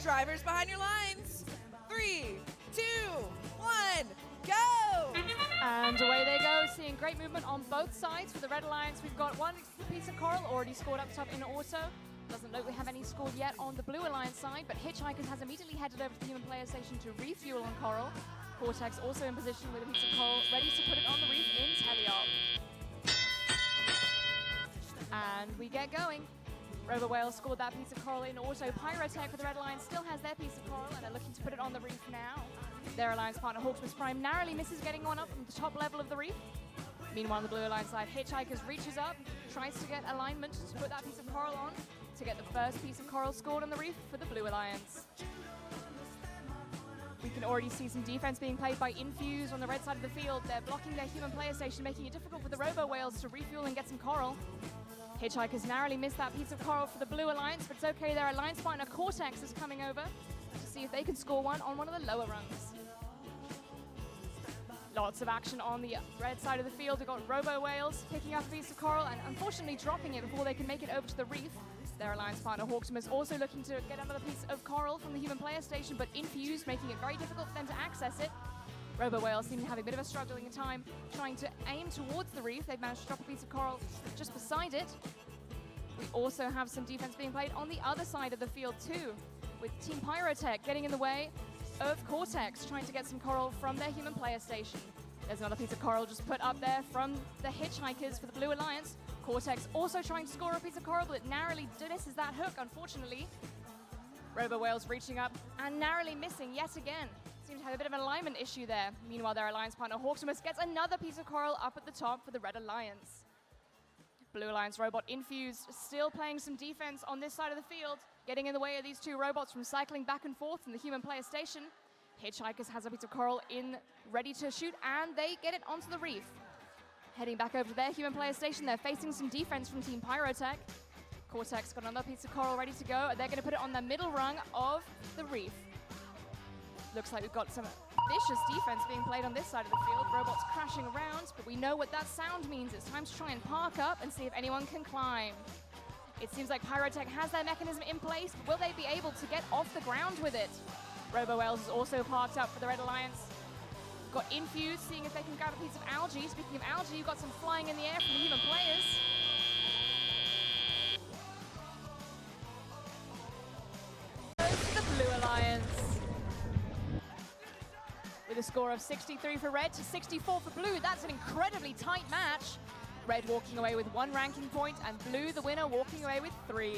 Drivers behind your lines. 3, 2, 1, go! And away they go, seeing great movement on both sides. For the Red Alliance, we've got one piece of coral already scored up top in auto. Doesn't look we have any scored yet on the Blue Alliance side, but Hitchhikers has immediately headed over to the human player station to refuel on coral. Cortex also in position with a piece of coral, ready to put it on the reef in teleop. And we get going. Robo Whale scored that piece of coral in auto. Pyrotech for the Red Alliance still has their piece of coral, and they're looking to put it on the reef now. Their alliance partner, Hawksmas Prime, narrowly misses getting one up from the top level of the reef. Meanwhile, on the Blue Alliance side, Hitchhikers reaches up, tries to get alignment to put that piece of coral on, to get the first piece of coral scored on the reef for the Blue Alliance. We can already see some defense being played by Infuse on the red side of the field. They're blocking their human player station, making it difficult for the Robo Whales to refuel and get some coral. Hitchhikers narrowly missed that piece of coral for the Blue Alliance, but it's okay. Their alliance partner, Cortex, is coming over to see if they can score one on one of the lower rungs. Lots of action on the red side of the field. We've got Robo Whales picking up a piece of coral and unfortunately dropping it before they can make it over to the reef. Their alliance partner, Hawksmas, is also looking to get another piece of coral from the human player station, but Infused, making it very difficult for them to access it. Robo Whales seem to have a bit of a struggling time trying to aim towards the reef. They've managed to drop a piece of coral just beside it. We also have some defense being played on the other side of the field too, with Team Pyrotech getting in the way of Cortex, trying to get some coral from their human player station. There's another piece of coral just put up there from the Hitchhikers for the Blue Alliance. Cortex also trying to score a piece of coral, but it narrowly misses that hook, unfortunately. Robo Whales reaching up and narrowly missing yet again. Seem to have a bit of an alignment issue there. Meanwhile, their alliance partner, Hawksmas, gets another piece of coral up at the top for the Red Alliance. Blue Alliance robot Infused still playing some defense on this side of the field, getting in the way of these two robots from cycling back and forth in the human player station. Hitchhikers has a piece of coral in, ready to shoot, and they get it onto the reef. Heading back over to their human player station, they're facing some defense from Team Pyrotech. Cortex got another piece of coral ready to go, and they're going to put it on the middle rung of the reef. Looks like we've got some vicious defense being played on this side of the field. Robots crashing around, but we know what that sound means. It's time to try and park up and see if anyone can climb. It seems like Pyrotech has their mechanism in place, but will they be able to get off the ground with it? Robo Whales is also parked up for the Red Alliance. We've got Infused, seeing if they can grab a piece of algae. Speaking of algae, you've got some flying in the air from the human players. Goes to the Blue Alliance. With a score of 63 for Red to 64 for Blue. That's an incredibly tight match. Red walking away with 1 ranking point, and Blue, the winner, walking away with 3.